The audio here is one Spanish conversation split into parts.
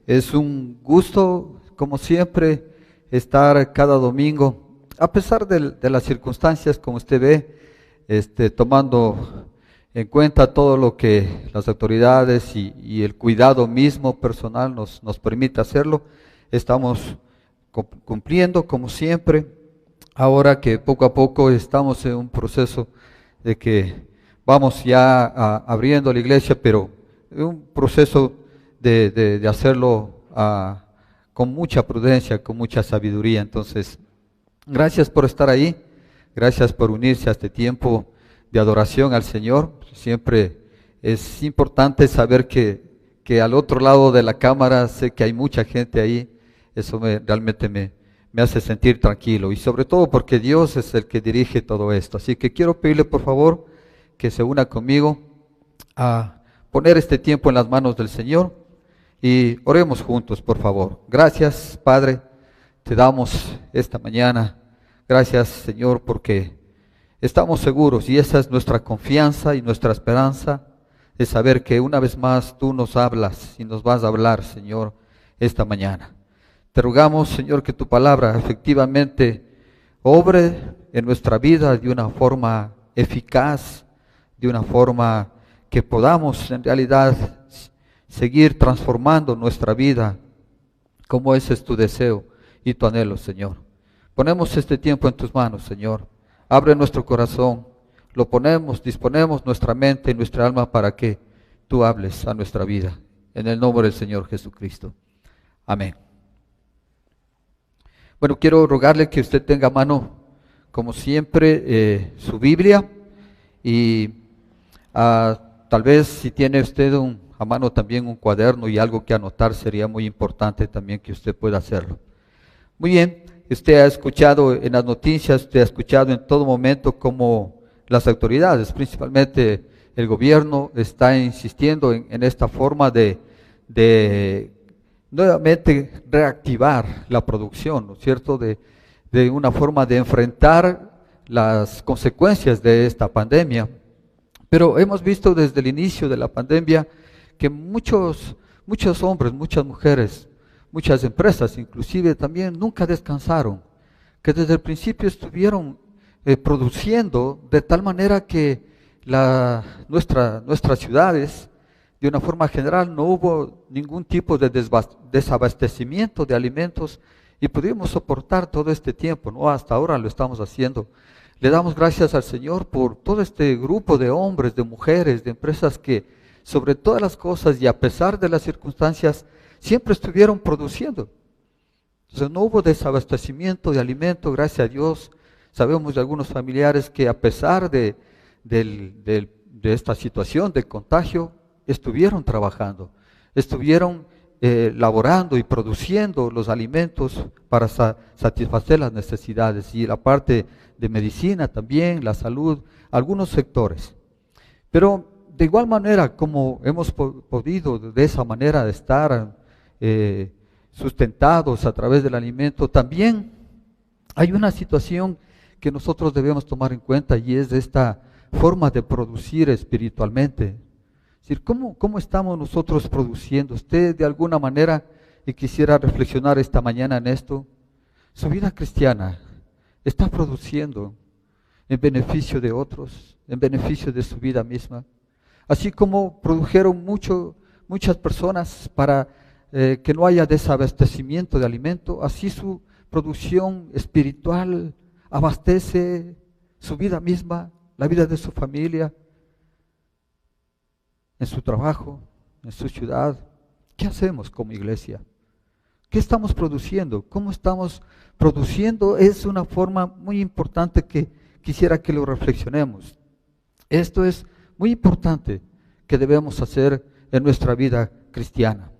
Es un gusto, como siempre, estar cada domingo, a pesar de las circunstancias, como usted ve, tomando en cuenta todo lo que las autoridades y el cuidado mismo personal nos permite hacerlo. Estamos cumpliendo, como siempre, ahora que poco a poco estamos en un proceso de que vamos ya abriendo la iglesia, pero un proceso de hacerlo con mucha prudencia, con mucha sabiduría. Entonces, gracias por estar ahí, gracias por unirse a este tiempo de adoración al Señor. Siempre es importante saber que al otro lado de la cámara sé que hay mucha gente ahí. Eso realmente me hace sentir tranquilo, y sobre todo porque Dios es el que dirige todo esto. Así que quiero pedirle por favor que se una conmigo a poner este tiempo en las manos del Señor y oremos juntos, por favor. Gracias, Padre, te damos esta mañana. Gracias, Señor, porque estamos seguros, y esa es nuestra confianza y nuestra esperanza, de saber que una vez más tú nos hablas y nos vas a hablar, Señor, esta mañana. Te rogamos, Señor, que tu palabra efectivamente obre en nuestra vida de una forma eficaz, de una forma que podamos en realidad seguir transformando nuestra vida, como ese es tu deseo y tu anhelo, Señor. Ponemos este tiempo en tus manos, Señor. Abre nuestro corazón, lo ponemos, disponemos nuestra mente y nuestra alma para que tú hables a nuestra vida. En el nombre del Señor Jesucristo. Amén. Bueno, quiero rogarle que usted tenga a mano, como siempre, su Biblia, y tal vez si tiene usted a mano también un cuaderno y algo que anotar, sería muy importante también que usted pueda hacerlo. Muy bien, usted ha escuchado en las noticias, usted ha escuchado en todo momento cómo las autoridades, principalmente el gobierno, está insistiendo en esta forma de nuevamente reactivar la producción, ¿no es cierto?, de una forma de enfrentar las consecuencias de esta pandemia. Pero hemos visto desde el inicio de la pandemia que muchos hombres, muchas mujeres, muchas empresas inclusive también nunca descansaron, que desde el principio estuvieron produciendo de tal manera que nuestras ciudades, de una forma general, no hubo ningún tipo de desabastecimiento de alimentos y pudimos soportar todo este tiempo, ¿no? Hasta ahora lo estamos haciendo. Le damos gracias al Señor por todo este grupo de hombres, de mujeres, de empresas que sobre todas las cosas y a pesar de las circunstancias siempre estuvieron produciendo. Entonces no hubo desabastecimiento de alimento, gracias a Dios. Sabemos de algunos familiares que a pesar de esta situación de contagio, estuvieron trabajando, estuvieron laborando y produciendo los alimentos para satisfacer las necesidades, y la parte de medicina también, la salud, algunos sectores. Pero de igual manera como hemos podido de esa manera de estar sustentados a través del alimento, también hay una situación que nosotros debemos tomar en cuenta, y es de esta forma de producir espiritualmente. Es decir, ¿cómo estamos nosotros produciendo? Usted de alguna manera, y quisiera reflexionar esta mañana en esto, su vida cristiana está produciendo en beneficio de otros, en beneficio de su vida misma. Así como produjeron muchas personas para que no haya desabastecimiento de alimento, así su producción espiritual abastece su vida misma, la vida de su familia, en su trabajo, en su ciudad. ¿Qué hacemos como iglesia? ¿Qué estamos produciendo? ¿Cómo estamos produciendo? Es una forma muy importante que quisiera que lo reflexionemos. Esto es muy importante que debemos hacer en nuestra vida cristiana.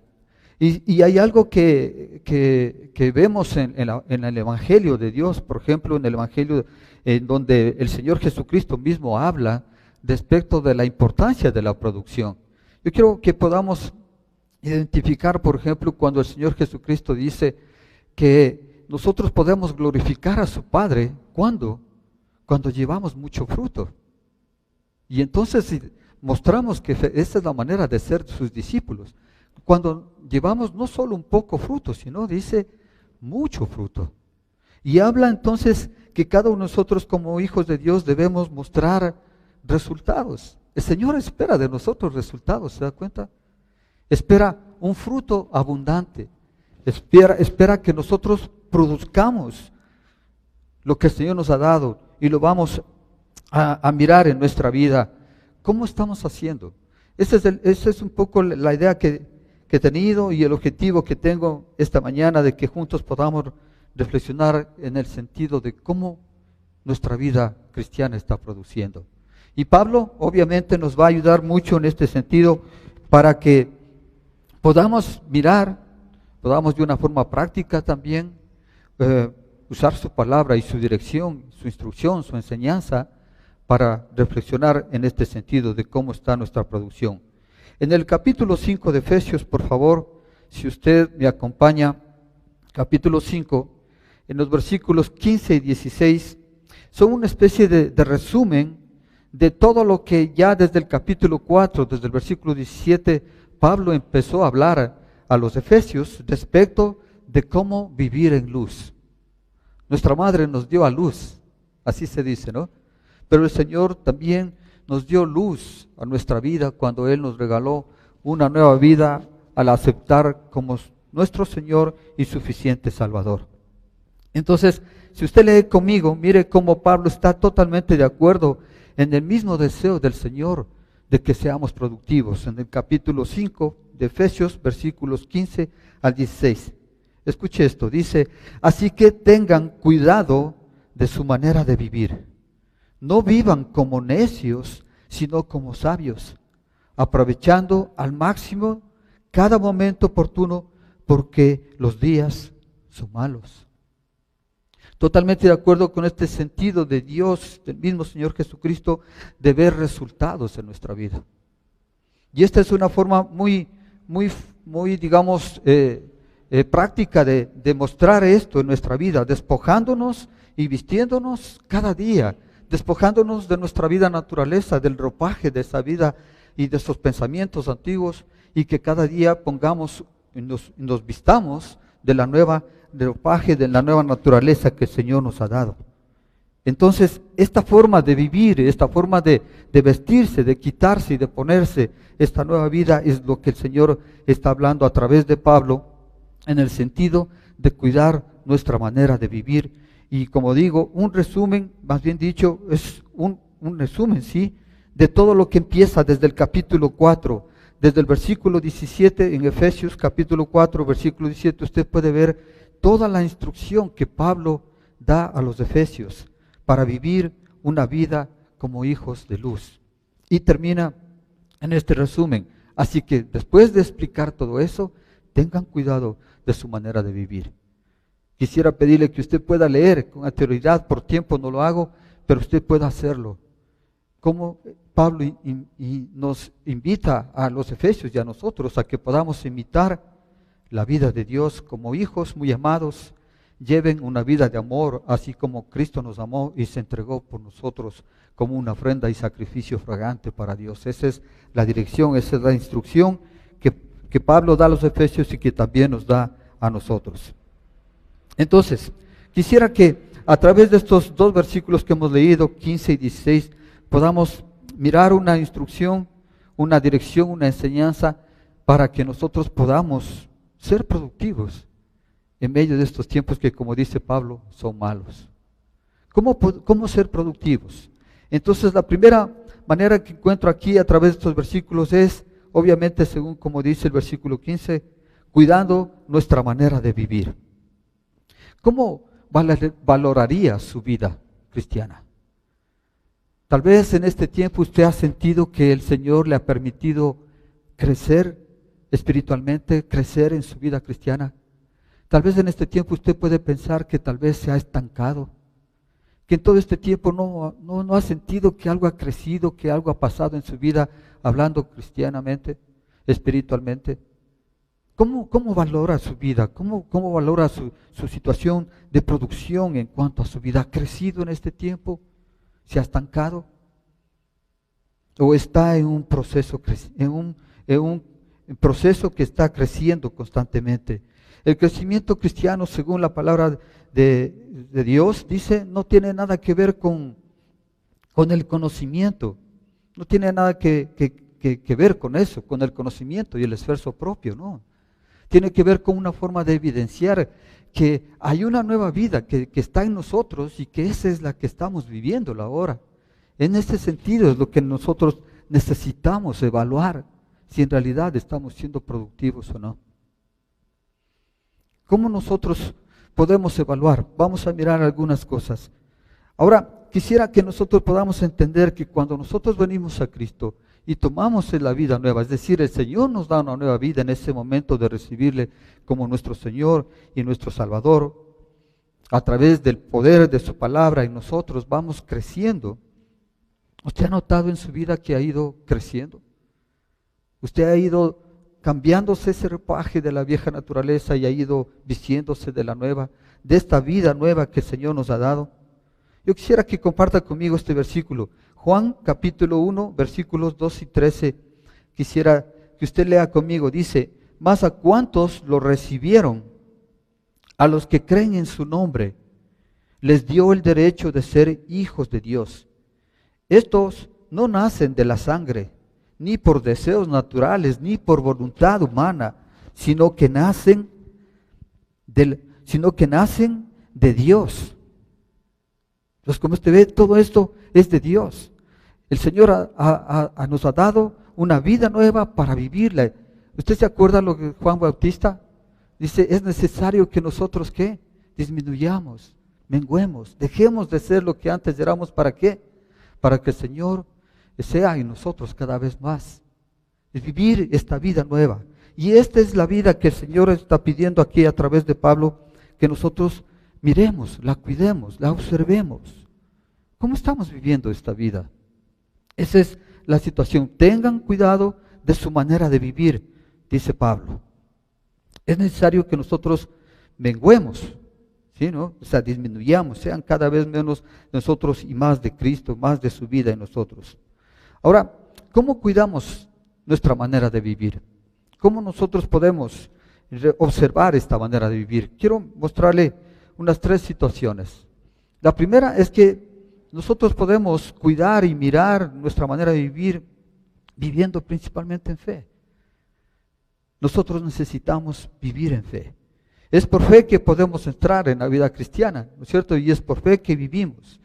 Y hay algo que vemos en el Evangelio de Dios, por ejemplo, en el Evangelio en donde el Señor Jesucristo mismo habla respecto de la importancia de la producción. Yo quiero que podamos identificar, por ejemplo, cuando el Señor Jesucristo dice que nosotros podemos glorificar a su Padre, ¿cuándo? Cuando llevamos mucho fruto. Y entonces mostramos que esa es la manera de ser sus discípulos. cuando llevamos no solo un poco fruto, sino dice mucho fruto. Y habla entonces que cada uno de nosotros como hijos de Dios debemos mostrar resultados. El Señor espera de nosotros resultados, ¿se da cuenta? Espera un fruto abundante. Espera que nosotros produzcamos lo que el Señor nos ha dado y lo vamos a mirar en nuestra vida. ¿Cómo estamos haciendo? Esa es un poco la idea que he tenido y el objetivo que tengo esta mañana, de que juntos podamos reflexionar en el sentido de cómo nuestra vida cristiana está produciendo. Y Pablo obviamente nos va a ayudar mucho en este sentido para que podamos mirar, podamos de una forma práctica también usar su palabra y su dirección, su instrucción, su enseñanza para reflexionar en este sentido de cómo está nuestra producción. En el capítulo 5 de Efesios, por favor, si usted me acompaña, capítulo 5, en los versículos 15 y 16, son una especie de resumen de todo lo que ya desde el capítulo 4, desde el versículo 17, Pablo empezó a hablar a los efesios respecto de cómo vivir en luz. Nuestra madre nos dio a luz, así se dice, ¿no? Pero el Señor también nos dio luz a nuestra vida cuando Él nos regaló una nueva vida al aceptar como nuestro Señor y suficiente Salvador. Entonces, si usted lee conmigo, mire cómo Pablo está totalmente de acuerdo en el mismo deseo del Señor de que seamos productivos. En el capítulo 5 de Efesios, versículos 15 al 16. Escuche esto, dice: así que tengan cuidado de su manera de vivir. No vivan como necios, sino como sabios, aprovechando al máximo cada momento oportuno, porque los días son malos. Totalmente de acuerdo con este sentido de Dios, del mismo Señor Jesucristo, de ver resultados en nuestra vida. Y esta es una forma muy, digamos, práctica de mostrar esto en nuestra vida, despojándonos y vistiéndonos cada día, despojándonos de nuestra vida naturaleza, del ropaje de esa vida y de esos pensamientos antiguos, y que cada día pongamos, nos vistamos de la nueva ropaje, de la nueva naturaleza que el Señor nos ha dado. Entonces, esta forma de vivir, esta forma de vestirse, de quitarse y de ponerse esta nueva vida, es lo que el Señor está hablando a través de Pablo, en el sentido de cuidar nuestra manera de vivir. Y como digo, un resumen, más bien dicho, es un resumen, ¿sí?, de todo lo que empieza desde el capítulo 4, desde el versículo 17 en Efesios capítulo 4, versículo 17, usted puede ver toda la instrucción que Pablo da a los efesios para vivir una vida como hijos de luz. Y termina en este resumen: así que después de explicar todo eso, tengan cuidado de su manera de vivir. Quisiera pedirle que usted pueda leer con anterioridad, por tiempo no lo hago, pero usted pueda hacerlo. Como Pablo nos invita a los efesios y a nosotros a que podamos imitar la vida de Dios como hijos muy amados, lleven una vida de amor, así como Cristo nos amó y se entregó por nosotros como una ofrenda y sacrificio fragante para Dios. Esa es la dirección, esa es la instrucción que Pablo da a los efesios y que también nos da a nosotros. Entonces, quisiera que a través de estos dos versículos que hemos leído, 15 y 16, podamos mirar una instrucción, una dirección, una enseñanza para que nosotros podamos ser productivos en medio de estos tiempos que, como dice Pablo, son malos. ¿Cómo ser productivos? Entonces, la primera manera que encuentro aquí a través de estos versículos es, obviamente, según como dice el versículo 15, cuidando nuestra manera de vivir. ¿Cómo valoraría su vida cristiana? Tal vez en este tiempo usted ha sentido que el Señor le ha permitido crecer espiritualmente, crecer en su vida cristiana. Tal vez en este tiempo usted puede pensar que tal vez se ha estancado, que en todo este tiempo no ha sentido que algo ha crecido, que algo ha pasado en su vida, hablando cristianamente, espiritualmente. ¿Cómo valora su vida? ¿Cómo valora su situación de producción en cuanto a su vida? ¿Ha crecido en este tiempo? ¿Se ha estancado? ¿O está en un proceso, proceso que está creciendo constantemente. El crecimiento cristiano, según la palabra de Dios, dice, no tiene nada que ver con el conocimiento, no tiene nada que ver con eso, con el conocimiento y el esfuerzo propio, no. Tiene que ver con una forma de evidenciar que hay una nueva vida que está en nosotros y que esa es la que estamos viviendo ahora. En este sentido es lo que nosotros necesitamos evaluar, si en realidad estamos siendo productivos o no. ¿Cómo nosotros podemos evaluar? Vamos a mirar algunas cosas. Ahora, quisiera que nosotros podamos entender que cuando nosotros venimos a Cristo y tomamos la vida nueva, es decir, el Señor nos da una nueva vida en ese momento de recibirle como nuestro Señor y nuestro Salvador, a través del poder de su palabra, y nosotros vamos creciendo. ¿Usted ha notado en su vida que ha ido creciendo? ¿Usted ha ido cambiándose ese ropaje de la vieja naturaleza y ha ido vistiéndose de la nueva, de esta vida nueva que el Señor nos ha dado? Yo quisiera que comparta conmigo este versículo. Juan capítulo 1, versículos 2 y 13. Quisiera que usted lea conmigo. Dice, mas a cuantos lo recibieron, a los que creen en su nombre, les dio el derecho de ser hijos de Dios. Estos no nacen de la sangre, ni por deseos naturales, ni por voluntad humana, sino que nacen de Dios. Entonces, como usted ve, todo esto es de Dios. El Señor nos ha dado una vida nueva para vivirla. ¿Usted se acuerda lo que Juan Bautista dice? Es necesario que nosotros, ¿qué? Disminuyamos, menguemos, dejemos de ser lo que antes éramos. ¿Para qué? Para que el Señor sea en nosotros cada vez más. Es vivir esta vida nueva. Y esta es la vida que el Señor está pidiendo aquí a través de Pablo, que nosotros miremos, la cuidemos, la observemos. ¿Cómo estamos viviendo esta vida? Esa es la situación. Tengan cuidado de su manera de vivir, dice Pablo. Es necesario que nosotros menguemos, ¿sí, no? O sea, disminuyamos, sean cada vez menos nosotros y más de Cristo, más de su vida en nosotros. Ahora, ¿cómo cuidamos nuestra manera de vivir? ¿Cómo nosotros podemos observar esta manera de vivir? Quiero mostrarle unas 3 situaciones. La primera es que nosotros podemos cuidar y mirar nuestra manera de vivir viviendo principalmente en fe. Nosotros necesitamos vivir en fe. Es por fe que podemos entrar en la vida cristiana, ¿no es cierto? Y es por fe que vivimos.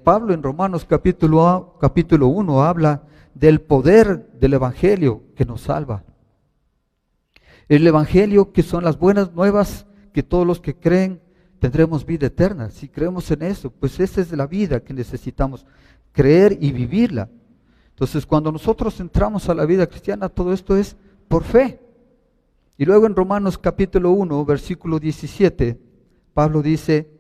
Pablo en Romanos capítulo 1 habla del poder del Evangelio que nos salva. El Evangelio, que son las buenas nuevas, que todos los que creen tendremos vida eterna. Si creemos en eso, pues esa es la vida que necesitamos creer y vivirla. Entonces, cuando nosotros entramos a la vida cristiana, todo esto es por fe. Y luego en Romanos capítulo 1, versículo 17, Pablo dice,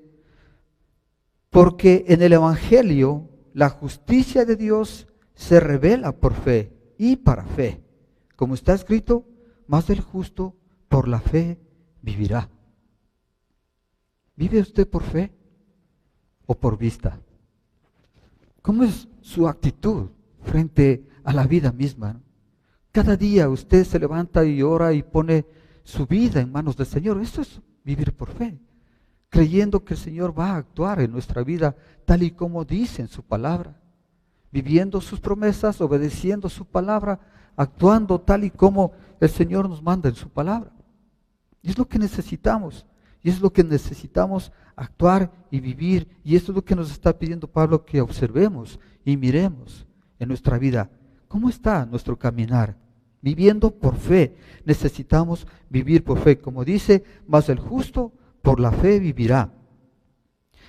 porque en el Evangelio la justicia de Dios se revela por fe y para fe. Como está escrito, más el justo por la fe vivirá. ¿Vive usted por fe o por vista? ¿Cómo es su actitud frente a la vida misma? Cada día usted se levanta y ora y pone su vida en manos del Señor. Esto es vivir por fe, creyendo que el Señor va a actuar en nuestra vida tal y como dice en su palabra, viviendo sus promesas, obedeciendo su palabra, actuando tal y como el Señor nos manda en su palabra. Y es lo que necesitamos. Y es lo que necesitamos actuar y vivir. Y esto es lo que nos está pidiendo Pablo, que observemos y miremos en nuestra vida. ¿Cómo está nuestro caminar? Viviendo por fe. Necesitamos vivir por fe. Como dice, mas el justo por la fe vivirá.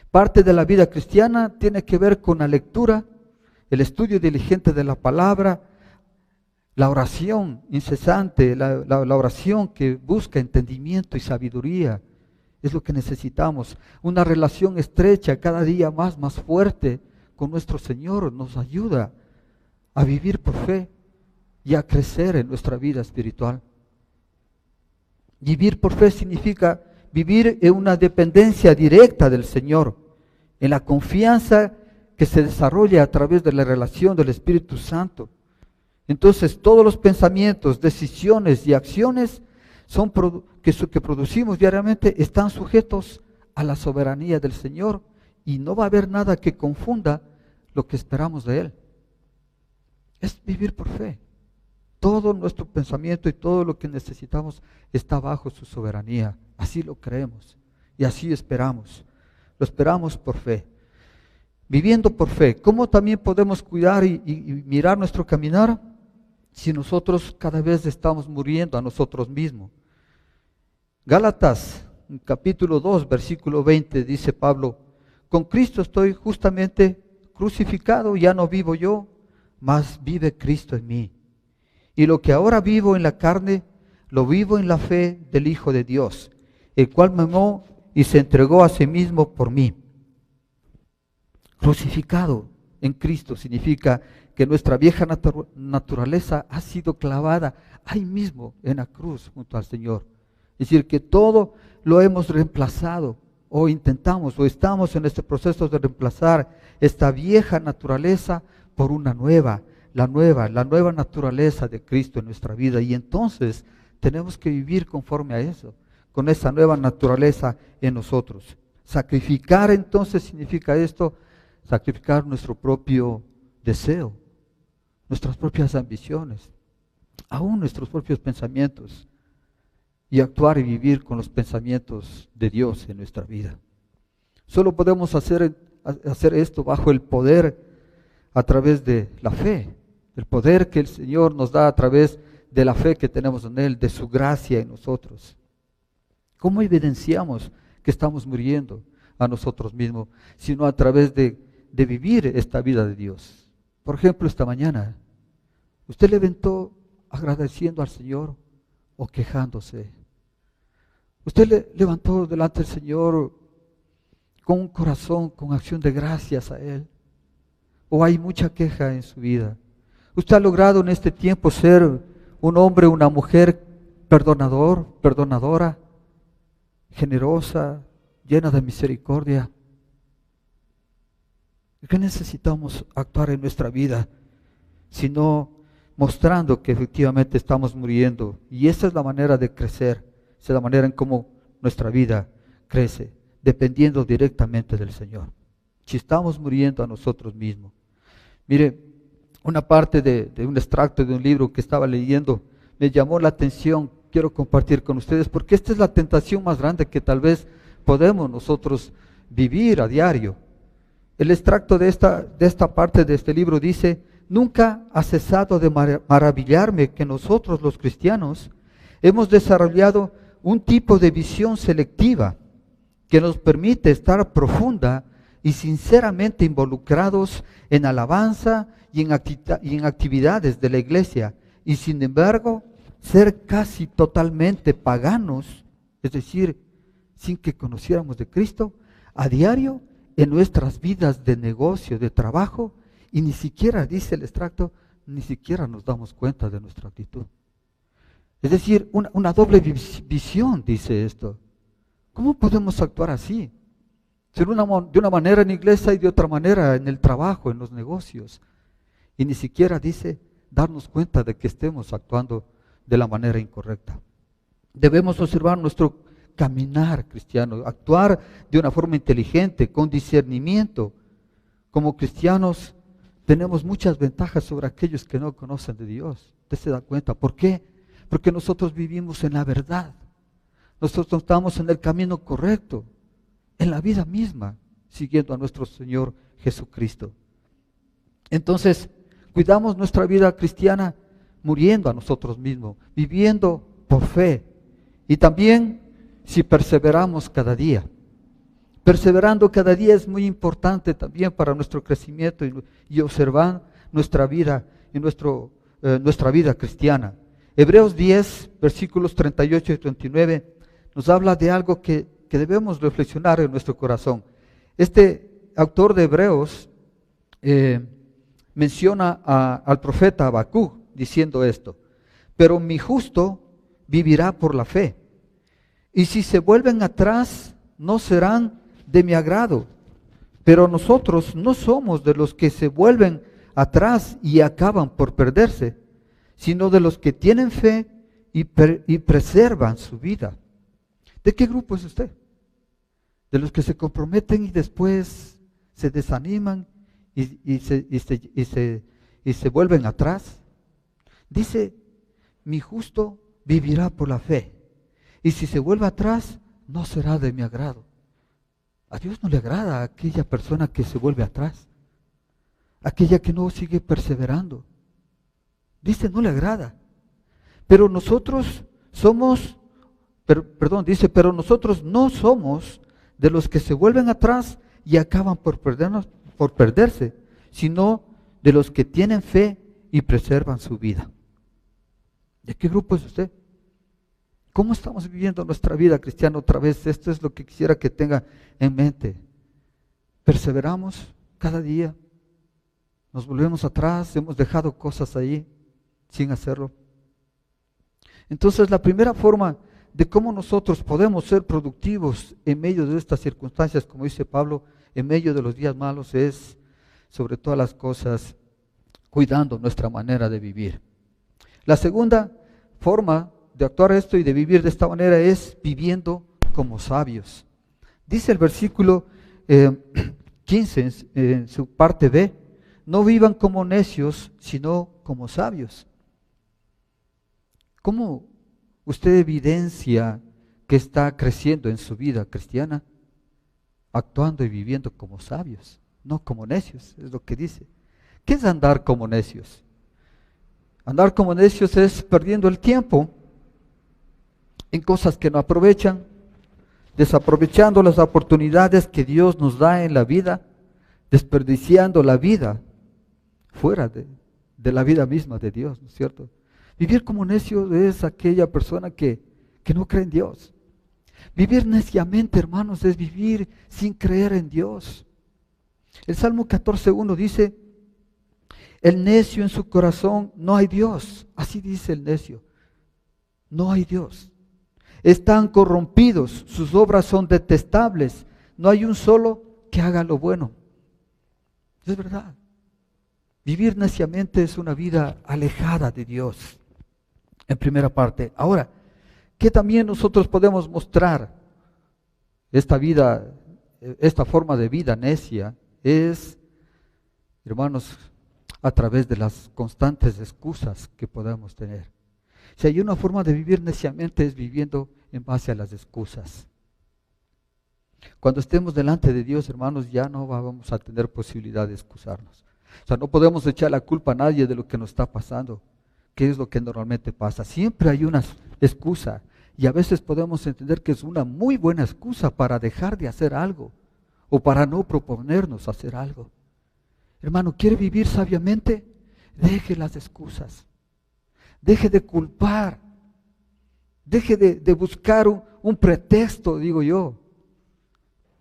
Parte de la vida cristiana tiene que ver con la lectura, el estudio diligente de la palabra, la oración incesante, la oración que busca entendimiento y sabiduría. Es lo que necesitamos. Una relación estrecha, cada día más fuerte con nuestro Señor, nos ayuda a vivir por fe y a crecer en nuestra vida espiritual. Vivir por fe significa vivir en una dependencia directa del Señor, en la confianza que se desarrolla a través de la relación del Espíritu Santo. Entonces todos los pensamientos, decisiones y acciones que producimos diariamente están sujetos a la soberanía del Señor y no va a haber nada que confunda lo que esperamos de Él. Es vivir por fe. Todo nuestro pensamiento y todo lo que necesitamos está bajo su soberanía. Así lo creemos y así esperamos. Lo esperamos por fe. Viviendo por fe, ¿cómo también podemos cuidar y mirar nuestro caminar si nosotros cada vez estamos muriendo a nosotros mismos? Gálatas, capítulo 2, versículo 20, dice Pablo: con Cristo estoy justamente crucificado, ya no vivo yo, mas vive Cristo en mí. Y lo que ahora vivo en la carne, lo vivo en la fe del Hijo de Dios, el cual me amó y se entregó a sí mismo por mí. Crucificado en Cristo significa que nuestra vieja naturaleza ha sido clavada ahí mismo en la cruz junto al Señor. Es decir, que todo lo hemos reemplazado o intentamos o estamos en este proceso de reemplazar esta vieja naturaleza por una nueva, la nueva naturaleza de Cristo en nuestra vida. Y entonces tenemos que vivir conforme a eso, con esa nueva naturaleza en nosotros. Sacrificar entonces significa esto, sacrificar nuestro propio deseo, nuestras propias ambiciones, aún nuestros propios pensamientos, y actuar y vivir con los pensamientos de Dios en nuestra vida. Solo podemos hacer esto bajo el poder a través de la fe, el poder que el Señor nos da a través de la fe que tenemos en Él, de su gracia en nosotros. ¿Cómo evidenciamos que estamos muriendo a nosotros mismos? Sino a través de vivir esta vida de Dios. Por ejemplo, esta mañana, ¿usted levantó agradeciendo al Señor o quejándose? ¿Usted levantó delante del Señor con un corazón, con acción de gracias a Él? ¿O hay mucha queja en su vida? ¿Usted ha logrado en este tiempo ser un hombre, una mujer perdonadora, generosa, llena de misericordia? ¿Qué necesitamos actuar en nuestra vida? Sino mostrando que efectivamente estamos muriendo. Y esa es la manera de crecer, esa es la manera en cómo nuestra vida crece, dependiendo directamente del Señor. Si estamos muriendo a nosotros mismos. Mire, una parte de un extracto de un libro que estaba leyendo me llamó la atención, quiero compartir con ustedes, porque esta es la tentación más grande que tal vez podemos nosotros vivir a diario. El extracto de esta parte de este libro dice: nunca ha cesado de maravillarme que nosotros los cristianos hemos desarrollado un tipo de visión selectiva que nos permite estar profunda y sinceramente involucrados en alabanza y en actividades de la iglesia, y sin embargo ser casi totalmente paganos, es decir, sin que conociéramos de Cristo, a diario en nuestras vidas de negocio, de trabajo, y ni siquiera, dice el extracto, ni siquiera nos damos cuenta de nuestra actitud. Es decir, una doble visión, dice esto. ¿Cómo podemos actuar así? De una manera en la iglesia y de otra manera en el trabajo, en los negocios. Y ni siquiera dice darnos cuenta de que estemos actuando de la manera incorrecta. Debemos observar nuestro caminar cristiano, actuar de una forma inteligente, con discernimiento. Como cristianos tenemos muchas ventajas sobre aquellos que no conocen de Dios. ¿Usted se da cuenta? ¿Por qué? Porque nosotros vivimos en la verdad. Nosotros estamos en el camino correcto, en la vida misma, siguiendo a nuestro Señor Jesucristo. Entonces, cuidamos nuestra vida cristiana muriendo a nosotros mismos, viviendo por fe. Y también si perseveramos cada día. Perseverando cada día es muy importante también para nuestro crecimiento y observar nuestra vida y nuestra vida cristiana. Hebreos 10, versículos 38 y 39, nos habla de algo que debemos reflexionar en nuestro corazón. Este autor de Hebreos menciona al profeta Habacuc diciendo esto: pero mi justo vivirá por la fe, y si se vuelven atrás no serán de mi agrado. Pero nosotros no somos de los que se vuelven atrás y acaban por perderse, sino de los que tienen fe y preservan su vida. ¿De qué grupo es usted? ¿De los que se comprometen y después se desaniman y se vuelven atrás? Dice, mi justo vivirá por la fe, y si se vuelve atrás, no será de mi agrado. A Dios no le agrada a aquella persona que se vuelve atrás, aquella que no sigue perseverando. Dice, no le agrada. Pero nosotros somos, dice, pero nosotros no somos de los que se vuelven atrás y acaban por perderse, sino de los que tienen fe y preservan su vida. ¿De qué grupo es usted? ¿Cómo estamos viviendo nuestra vida cristiana otra vez? Esto es lo que quisiera que tenga en mente. Perseveramos cada día, nos volvemos atrás, hemos dejado cosas ahí sin hacerlo. Entonces, la primera forma de cómo nosotros podemos ser productivos en medio de estas circunstancias, como dice Pablo, en medio de los días malos, es, sobre todas las cosas, cuidando nuestra manera de vivir. La segunda forma de actuar esto y de vivir de esta manera es viviendo como sabios. Dice el versículo 15 en su parte B, no vivan como necios, sino como sabios. ¿Cómo usted evidencia que está creciendo en su vida cristiana? Actuando y viviendo como sabios, no como necios, es lo que dice. ¿Qué es andar como necios? Andar como necios es perdiendo el tiempo en cosas que no aprovechan, desaprovechando las oportunidades que Dios nos da en la vida, desperdiciando la vida fuera de la vida misma de Dios, ¿no es cierto? Vivir como necio es aquella persona que no cree en Dios. Vivir neciamente, hermanos, es vivir sin creer en Dios. El Salmo 14:1 dice, el necio en su corazón, no hay Dios. Así dice el necio, no hay Dios. Están corrompidos, sus obras son detestables. No hay un solo que haga lo bueno. Es verdad. Vivir neciamente es una vida alejada de Dios. En primera parte. Ahora, ¿qué también nosotros podemos mostrar? Esta vida, esta forma de vida necia es, hermanos, a través de las constantes excusas que podemos tener. Si hay una forma de vivir neciamente es viviendo en base a las excusas. Cuando estemos delante de Dios, hermanos, ya no vamos a tener posibilidad de excusarnos. O sea, no podemos echar la culpa a nadie de lo que nos está pasando. ¿Qué es lo que normalmente pasa? Siempre hay una excusa y a veces podemos entender que es una muy buena excusa para dejar de hacer algo o para no proponernos hacer algo. Hermano, ¿quiere vivir sabiamente? Deje las excusas. Deje de culpar. Deje de buscar un pretexto, digo yo.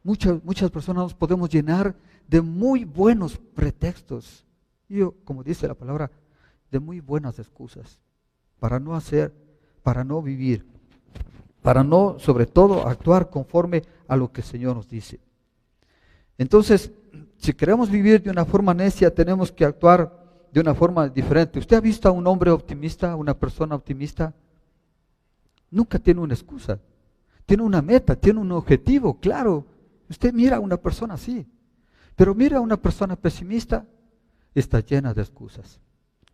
Muchas personas nos podemos llenar de muy buenos pretextos. Yo, como dice la palabra, de muy buenas excusas para no hacer, para no vivir, para no, sobre todo, actuar conforme a lo que el Señor nos dice. Entonces, si queremos vivir de una forma necia, tenemos que actuar de una forma diferente. ¿Usted ha visto a un hombre optimista, una persona optimista? Nunca tiene una excusa, tiene una meta, tiene un objetivo, claro. Usted mira a una persona así, pero mira a una persona pesimista, está llena de excusas.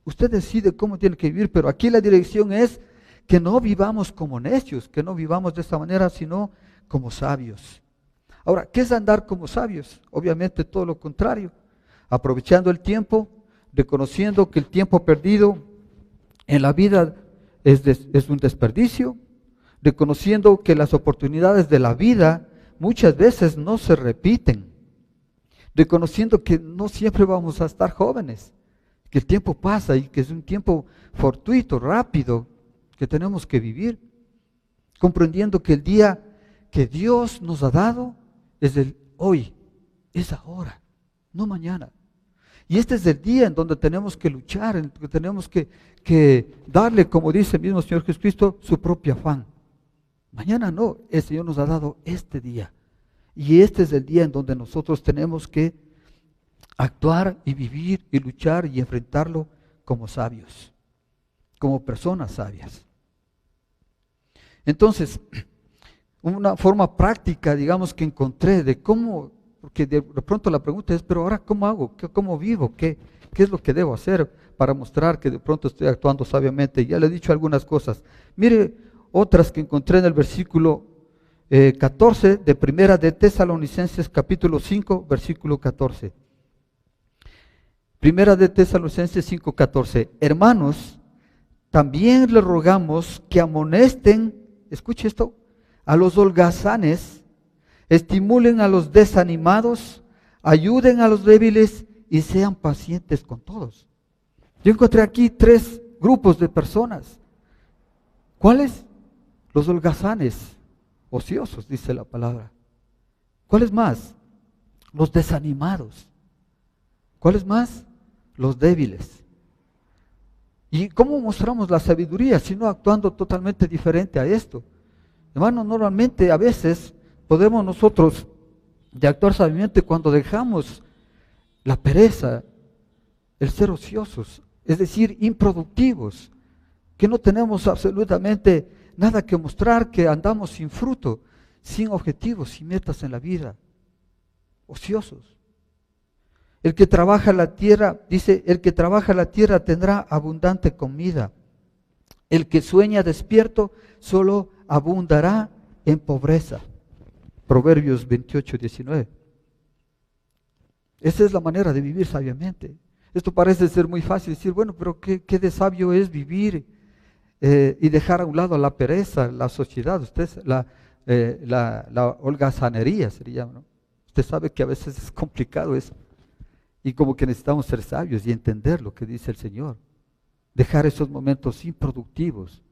Usted decide cómo tiene que vivir, pero aquí la dirección es que no vivamos como necios, que no vivamos de esta manera, sino como sabios. Ahora, ¿qué es andar como sabios? Obviamente todo lo contrario, aprovechando el tiempo, reconociendo que el tiempo perdido en la vida es un desperdicio, reconociendo que las oportunidades de la vida muchas veces no se repiten, reconociendo que no siempre vamos a estar jóvenes, que el tiempo pasa y que es un tiempo fortuito, rápido, que tenemos que vivir, comprendiendo que el día que Dios nos ha dado es el hoy, es ahora, no mañana. Y este es el día en donde tenemos que luchar, en donde tenemos que darle, como dice el mismo Señor Jesucristo, su propio afán. Mañana no, el Señor nos ha dado este día. Y este es el día en donde nosotros tenemos que actuar y vivir y luchar y enfrentarlo como sabios. como personas sabias. Entonces, una forma práctica, digamos, que encontré de cómo, porque de pronto la pregunta es, pero ahora ¿cómo hago? ¿Cómo vivo? ¿Qué es lo que debo hacer para mostrar que de pronto estoy actuando sabiamente? Ya le he dicho algunas cosas. Mire otras que encontré en el versículo 14 de Primera de Tesalonicenses capítulo 5, versículo 14. Primera de Tesalonicenses 5, 14. Hermanos, también les rogamos que amonesten, escuche esto, a los holgazanes, estimulen a los desanimados, ayuden a los débiles y sean pacientes con todos. Yo encontré aquí 3 grupos de personas. ¿Cuáles? Los holgazanes, ociosos, dice la palabra. ¿Cuáles más? Los desanimados. ¿Cuáles más? Los débiles. ¿Y cómo mostramos la sabiduría si no actuando totalmente diferente a esto? Hermano, normalmente a veces podemos nosotros de actuar sabiamente cuando dejamos la pereza, el ser ociosos, es decir, improductivos, que no tenemos absolutamente nada que mostrar, que andamos sin fruto, sin objetivos, sin metas en la vida, ociosos. El que trabaja la tierra, dice, el que trabaja la tierra tendrá abundante comida. El que sueña despierto solo abundará en pobreza. Proverbios 28, 19. Esa es la manera de vivir sabiamente. Esto parece ser muy fácil decir, bueno, pero ¿qué de sabio es vivir y dejar a un lado la pereza, la sociedad? Usted, la holgazanería sería, ¿no? Usted sabe que a veces es complicado eso. Y como que necesitamos ser sabios y entender lo que dice el Señor. Dejar esos momentos improductivos.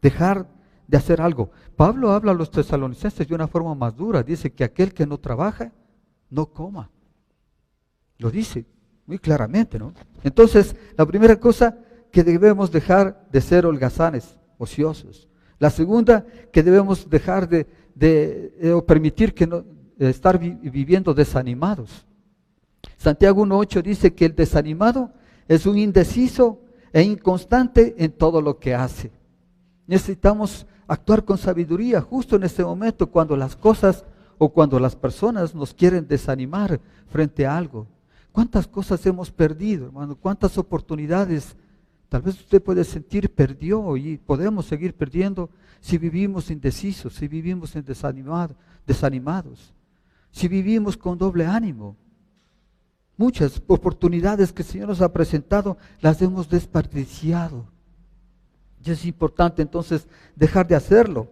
Dejar de hacer algo. Pablo habla a los tesalonicenses de una forma más dura. Dice que aquel que no trabaja, no coma. Lo dice muy claramente, ¿no? Entonces, la primera cosa, que debemos dejar de ser holgazanes, ociosos. La segunda, que debemos dejar o permitir que no estar viviendo desanimados. Santiago 1:8 dice que el desanimado es un indeciso e inconstante en todo lo que hace. Necesitamos actuar con sabiduría justo en este momento cuando las cosas o cuando las personas nos quieren desanimar frente a algo. ¿Cuántas cosas hemos perdido, hermano? ¿Cuántas oportunidades tal vez usted puede sentir perdió y podemos seguir perdiendo si vivimos indecisos, si vivimos desanimados, si vivimos con doble ánimo? Muchas oportunidades que el Señor nos ha presentado las hemos desperdiciado. Y es importante entonces dejar de hacerlo.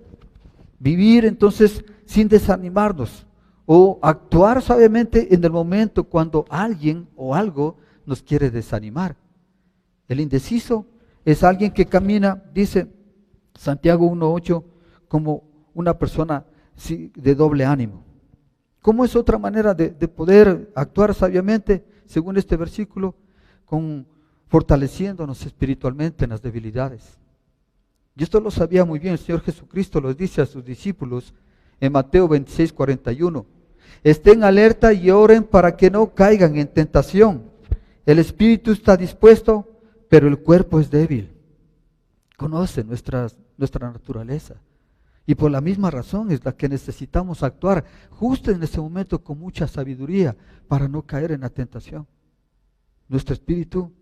Vivir entonces sin desanimarnos o actuar sabiamente en el momento cuando alguien o algo nos quiere desanimar. El indeciso es alguien que camina, dice Santiago 1:8, como una persona de doble ánimo. ¿Cómo es otra manera de poder actuar sabiamente, según este versículo? Fortaleciéndonos espiritualmente en las debilidades. Y esto lo sabía muy bien el Señor Jesucristo, lo dice a sus discípulos en Mateo 26:41. Estén alerta y oren para que no caigan en tentación. El espíritu está dispuesto, pero el cuerpo es débil. Conoce nuestra naturaleza. Y por la misma razón es la que necesitamos actuar justo en ese momento con mucha sabiduría para no caer en la tentación. Nuestro espíritu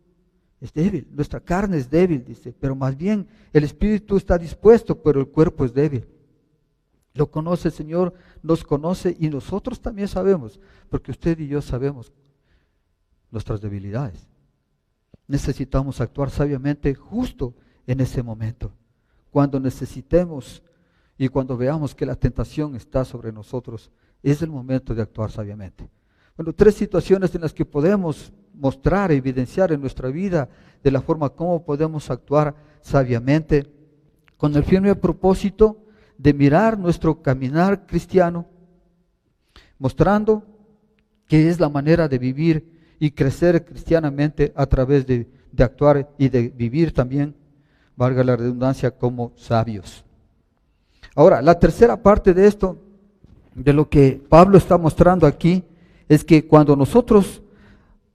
es débil, nuestra carne es débil, dice, pero más bien el espíritu está dispuesto, pero el cuerpo es débil. Lo conoce el Señor, nos conoce y nosotros también sabemos, porque usted y yo sabemos nuestras debilidades. Necesitamos actuar sabiamente justo en ese momento, cuando necesitemos y cuando veamos que la tentación está sobre nosotros, es el momento de actuar sabiamente. Bueno, 3 situaciones en las que podemos mostrar, evidenciar en nuestra vida de la forma como podemos actuar sabiamente, con el firme propósito de mirar nuestro caminar cristiano, mostrando que es la manera de vivir y crecer cristianamente a través de actuar y de vivir también, valga la redundancia, como sabios. Ahora, la tercera parte de esto, de lo que Pablo está mostrando aquí, es que cuando nosotros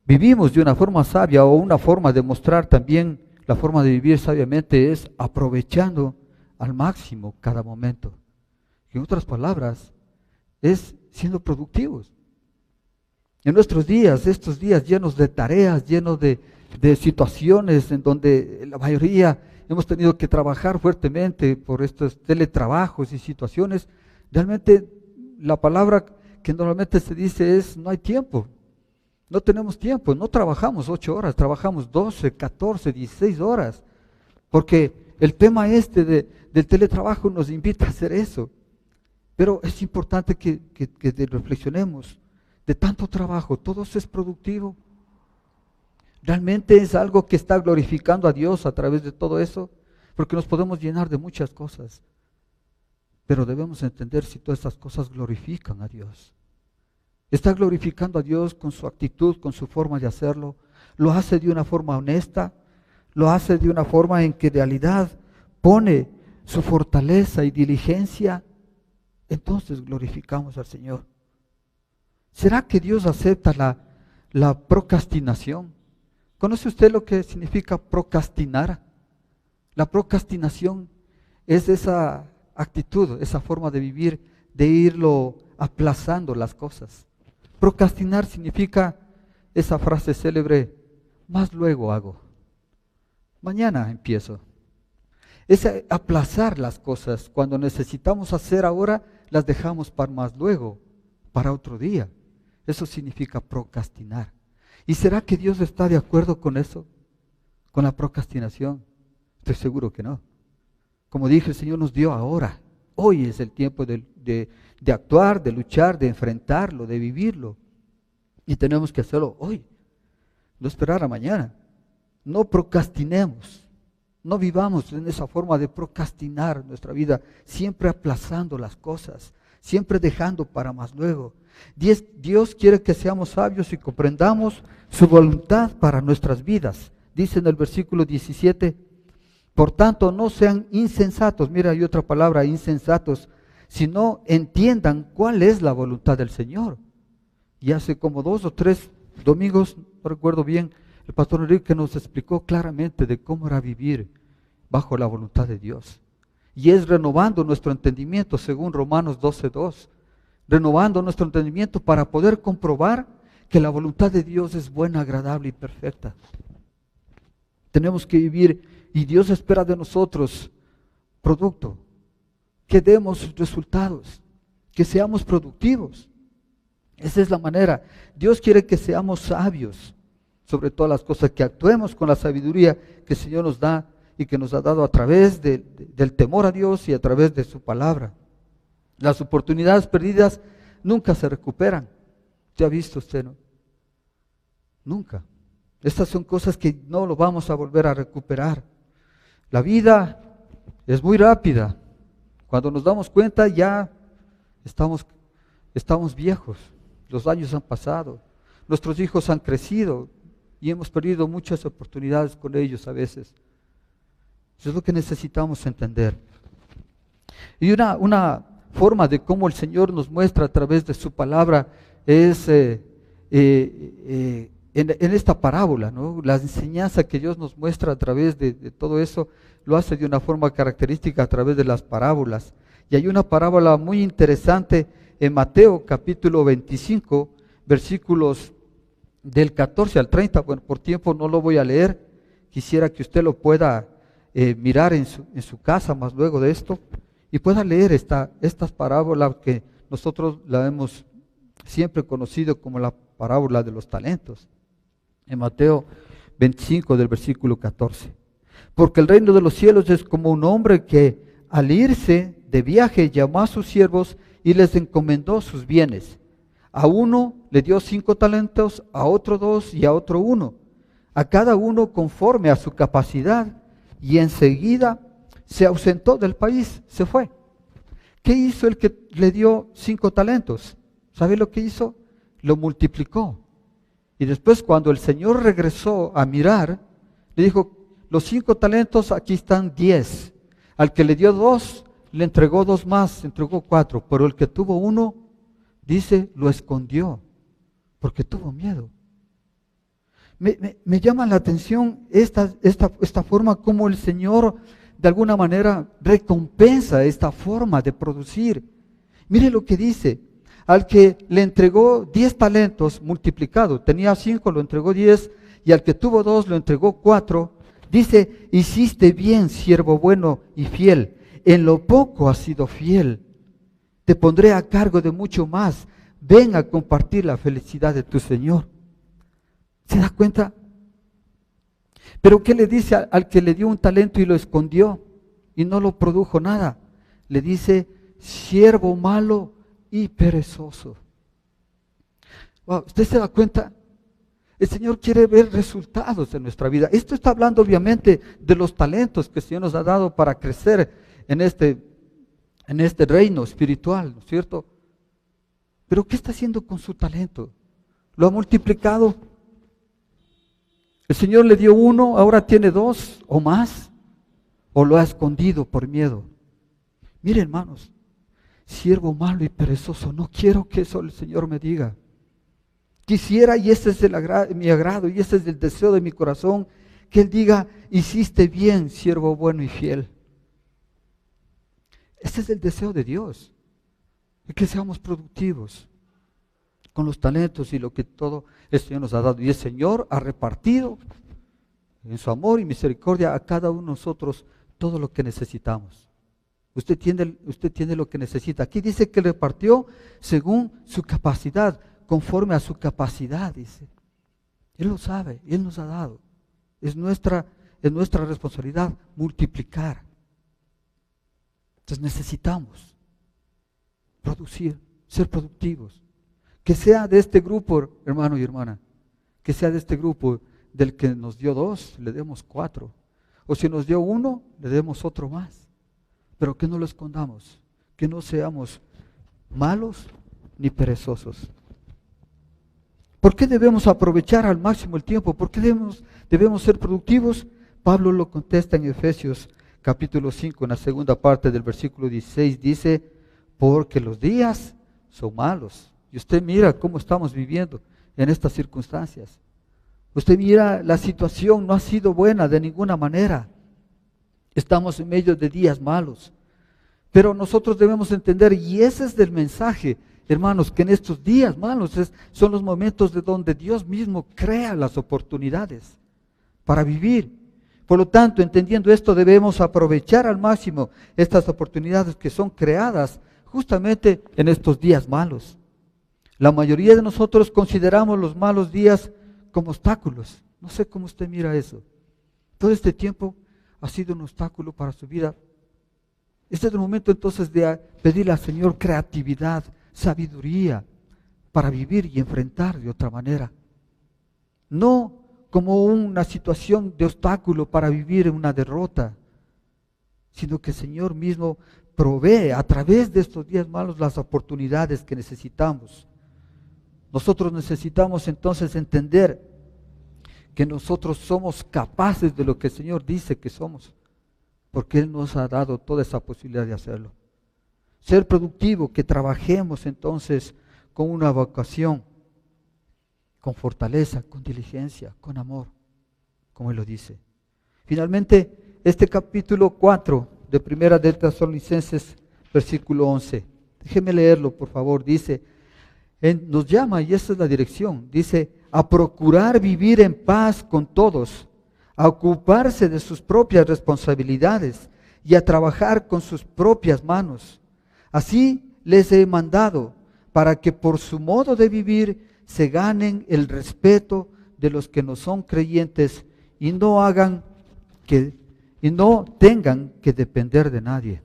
vivimos de una forma sabia o una forma de mostrar también La forma de vivir sabiamente es aprovechando al máximo cada momento. En otras palabras, es siendo productivos. En nuestros días, estos días llenos de tareas, llenos de situaciones en donde la mayoría hemos tenido que trabajar fuertemente por estos teletrabajos y situaciones, realmente la palabra que normalmente se dice es: no hay tiempo, no tenemos tiempo, no trabajamos 8 horas, trabajamos 12, 14, 16 horas, porque el tema del teletrabajo nos invita a hacer eso. Pero es importante que reflexionemos. De tanto trabajo, ¿todo eso es productivo? ¿Realmente es algo que está glorificando a Dios a través de todo eso? Porque nos podemos llenar de muchas cosas, pero debemos entender si todas estas cosas glorifican a Dios. ¿Está glorificando a Dios con su actitud, con su forma de hacerlo? ¿Lo hace de una forma honesta? ¿Lo hace de una forma en que en realidad pone su fortaleza y diligencia? Entonces glorificamos al Señor. ¿Será que Dios acepta la procrastinación? ¿Conoce usted lo que significa procrastinar? La procrastinación es esa actitud, esa forma de vivir, de irlo aplazando las cosas. Procrastinar significa esa frase célebre: más luego hago, mañana empiezo. Es aplazar las cosas. Cuando necesitamos hacer ahora, las dejamos para más luego, para otro día. Eso significa procrastinar. ¿Y será que Dios está de acuerdo con eso? ¿Con la procrastinación? Estoy seguro que no. Como dije, el Señor nos dio ahora. Hoy es el tiempo de actuar, de luchar, de enfrentarlo, de vivirlo. Y tenemos que hacerlo hoy. No esperar a mañana. No procrastinemos. No vivamos en esa forma de procrastinar nuestra vida, siempre aplazando las cosas, siempre dejando para más luego. Dios quiere que seamos sabios y comprendamos su voluntad para nuestras vidas. Dice en el versículo 17, por tanto no sean insensatos, mira hay otra palabra, insensatos, sino entiendan cuál es la voluntad del Señor. Y hace como 2 o 3 domingos, no recuerdo bien, el pastor Enrique nos explicó claramente de cómo era vivir bajo la voluntad de Dios. Y es renovando nuestro entendimiento, según Romanos 12:2. Renovando nuestro entendimiento para poder comprobar que la voluntad de Dios es buena, agradable y perfecta. Tenemos que vivir y Dios espera de nosotros producto, que demos resultados, que seamos productivos. Esa es la manera. Dios quiere que seamos sabios sobre todas las cosas, que actuemos con la sabiduría que el Señor nos da y que nos ha dado a través del temor a Dios y a través de su palabra. Las oportunidades perdidas nunca se recuperan. ¿Ya ha visto usted, no? Nunca. Estas son cosas que no lo vamos a volver a recuperar. La vida es muy rápida. Cuando nos damos cuenta ya estamos viejos. Los años han pasado. Nuestros hijos han crecido y hemos perdido muchas oportunidades con ellos a veces. Eso es lo que necesitamos entender. Y una forma de cómo el Señor nos muestra a través de su palabra es en esta parábola, ¿no? La enseñanza que Dios nos muestra a través de todo eso lo hace de una forma característica a través de las parábolas. Y hay una parábola muy interesante en Mateo capítulo 25, versículos del 14 al 30. Bueno, por tiempo no lo voy a leer. Quisiera que usted lo pueda mirar en su casa más luego de esto y pueda leer estas parábolas que nosotros la hemos siempre conocido como la parábola de los talentos. En Mateo 25 del versículo 14. Porque el reino de los cielos es como un hombre que al irse de viaje llamó a sus siervos y les encomendó sus bienes. A uno le dio 5 talentos, a otro 2 y a otro 1, a cada uno conforme a su capacidad, y enseguida se ausentó del país, se fue. ¿Qué hizo el que le dio 5 talentos? ¿Sabe lo que hizo? Lo multiplicó. Y después cuando el Señor regresó a mirar, le dijo, los 5 talentos aquí están 10. Al que le dio 2, le entregó 2 más, le entregó 4. Pero el que tuvo 1, dice, lo escondió, porque tuvo miedo. Me llama la atención esta forma como el Señor de alguna manera recompensa esta forma de producir. Mire lo que dice, al que le entregó 10 talentos multiplicado, tenía 5, lo entregó 10, y al que tuvo 2 lo entregó 4, dice, hiciste bien, siervo bueno y fiel, en lo poco has sido fiel, te pondré a cargo de mucho más, ven a compartir la felicidad de tu Señor. ¿Se da cuenta? Pero ¿qué le dice al que le dio un talento y lo escondió y no lo produjo nada? Le dice, siervo malo y perezoso. Wow, ¿usted se da cuenta? El Señor quiere ver resultados en nuestra vida. Esto está hablando obviamente de los talentos que el Señor nos ha dado para crecer en este reino espiritual, ¿no es cierto? Pero ¿qué está haciendo con su talento? ¿Lo ha multiplicado? El Señor le dio 1, ahora tiene 2 o más, o lo ha escondido por miedo. Mire, hermanos, siervo malo y perezoso, no quiero que eso el Señor me diga. Quisiera, y ese es mi agrado, y ese es el deseo de mi corazón, que Él diga, hiciste bien, siervo bueno y fiel. Ese es el deseo de Dios, de que seamos productivos con los talentos y lo que todo el Señor nos ha dado. Y el Señor ha repartido en su amor y misericordia a cada uno de nosotros todo lo que necesitamos. Usted tiene lo que necesita. Aquí dice que repartió según su capacidad, conforme a su capacidad, dice. Él lo sabe, Él nos ha dado. Es nuestra responsabilidad multiplicar. Entonces necesitamos producir, ser productivos. Que sea de este grupo, hermano y hermana, que sea de este grupo del que nos dio 2, le demos 4. O si nos dio 1, le demos otro más. Pero que no lo escondamos, que no seamos malos ni perezosos. ¿Por qué debemos aprovechar al máximo el tiempo? ¿Por qué debemos ser productivos? Pablo lo contesta en Efesios capítulo 5, en la segunda parte del versículo 16, dice, porque los días son malos. Y usted mira cómo estamos viviendo en estas circunstancias. Usted mira, la situación no ha sido buena de ninguna manera. Estamos en medio de días malos. Pero nosotros debemos entender, y ese es el mensaje, hermanos, que en estos días malos son los momentos de donde Dios mismo crea las oportunidades para vivir. Por lo tanto, entendiendo esto, debemos aprovechar al máximo estas oportunidades que son creadas justamente en estos días malos. La mayoría de nosotros consideramos los malos días como obstáculos. No sé cómo usted mira eso. Todo este tiempo ha sido un obstáculo para su vida. Este es el momento entonces de pedirle al Señor creatividad, sabiduría para vivir y enfrentar de otra manera. No como una situación de obstáculo para vivir en una derrota, sino que el Señor mismo provee a través de estos días malos las oportunidades que necesitamos. Nosotros necesitamos entonces entender que nosotros somos capaces de lo que el Señor dice que somos, porque Él nos ha dado toda esa posibilidad de hacerlo. Ser productivo, que trabajemos entonces con una vocación, con fortaleza, con diligencia, con amor, como Él lo dice. Finalmente, este capítulo 4 de Primera de Tesalonicenses, versículo 11. Déjeme leerlo, por favor. Dice, nos llama, y esa es la dirección, dice, a procurar vivir en paz con todos, a ocuparse de sus propias responsabilidades y a trabajar con sus propias manos. Así les he mandado, para que por su modo de vivir se ganen el respeto de los que no son creyentes y no tengan que depender de nadie.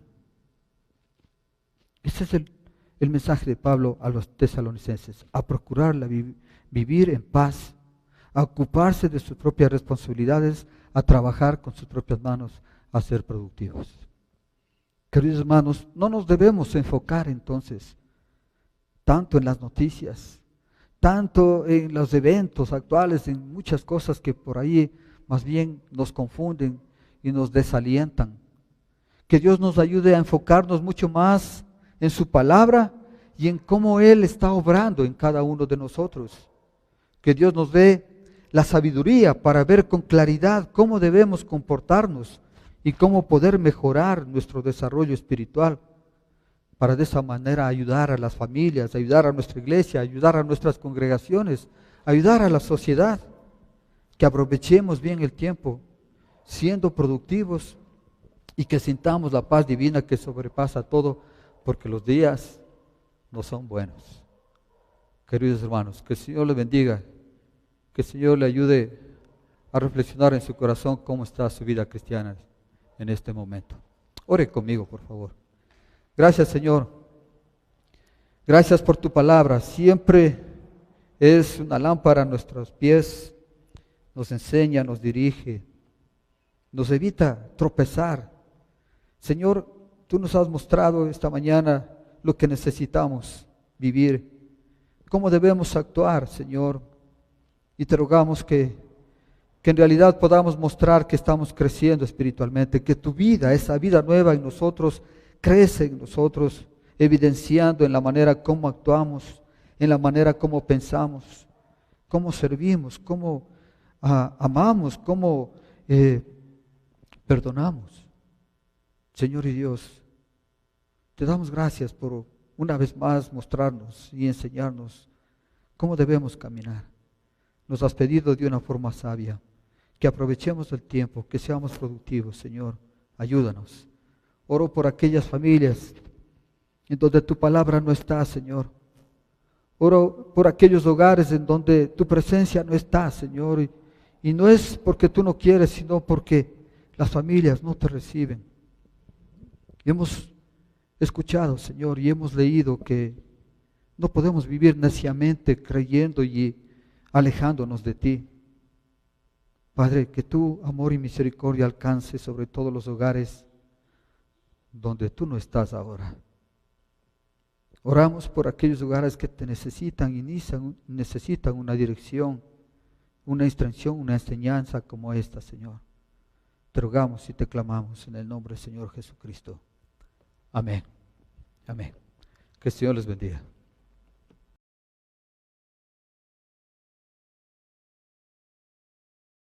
Ese es el mensaje de Pablo a los tesalonicenses, a procurar vivir en paz, a ocuparse de sus propias responsabilidades, a trabajar con sus propias manos, a ser productivos. Queridos hermanos, no nos debemos enfocar entonces tanto en las noticias, tanto en los eventos actuales, en muchas cosas que por ahí más bien nos confunden y nos desalientan. Que Dios nos ayude a enfocarnos mucho más en su palabra y en cómo Él está obrando en cada uno de nosotros. Que Dios nos dé la sabiduría para ver con claridad cómo debemos comportarnos y cómo poder mejorar nuestro desarrollo espiritual, para de esa manera ayudar a las familias, ayudar a nuestra iglesia, ayudar a nuestras congregaciones, ayudar a la sociedad, que aprovechemos bien el tiempo, siendo productivos y que sintamos la paz divina que sobrepasa todo, porque los días no son buenos. Queridos hermanos, que el Señor les bendiga, que el Señor le ayude a reflexionar en su corazón cómo está su vida cristiana en este momento. Ore conmigo, por favor. Gracias, Señor. Gracias por tu palabra. Siempre es una lámpara a nuestros pies, nos enseña, nos dirige, nos evita tropezar. Señor, tú nos has mostrado esta mañana lo que necesitamos vivir, cómo debemos actuar, Señor, y te rogamos que en realidad podamos mostrar que estamos creciendo espiritualmente, que tu vida, esa vida nueva en nosotros, crece en nosotros, evidenciando en la manera como actuamos, en la manera como pensamos, cómo servimos, cómo amamos, cómo perdonamos. Señor y Dios, te damos gracias por una vez más mostrarnos y enseñarnos cómo debemos caminar. Nos has pedido de una forma sabia que aprovechemos el tiempo, que seamos productivos, Señor. Ayúdanos. Oro por aquellas familias en donde tu palabra no está, Señor. Oro por aquellos hogares en donde tu presencia no está, Señor. Y no es porque tú no quieres, sino porque las familias no te reciben. Y hemos escuchado, Señor, y hemos leído que no podemos vivir neciamente creyendo y alejándonos de ti. Padre, que tu amor y misericordia alcance sobre todos los hogares donde tú no estás ahora. Oramos por aquellos hogares que te necesitan y necesitan una dirección, una instrucción, una enseñanza como esta, Señor. Te rogamos y te clamamos en el nombre del Señor Jesucristo. Amén. Amén. Que el Señor les bendiga.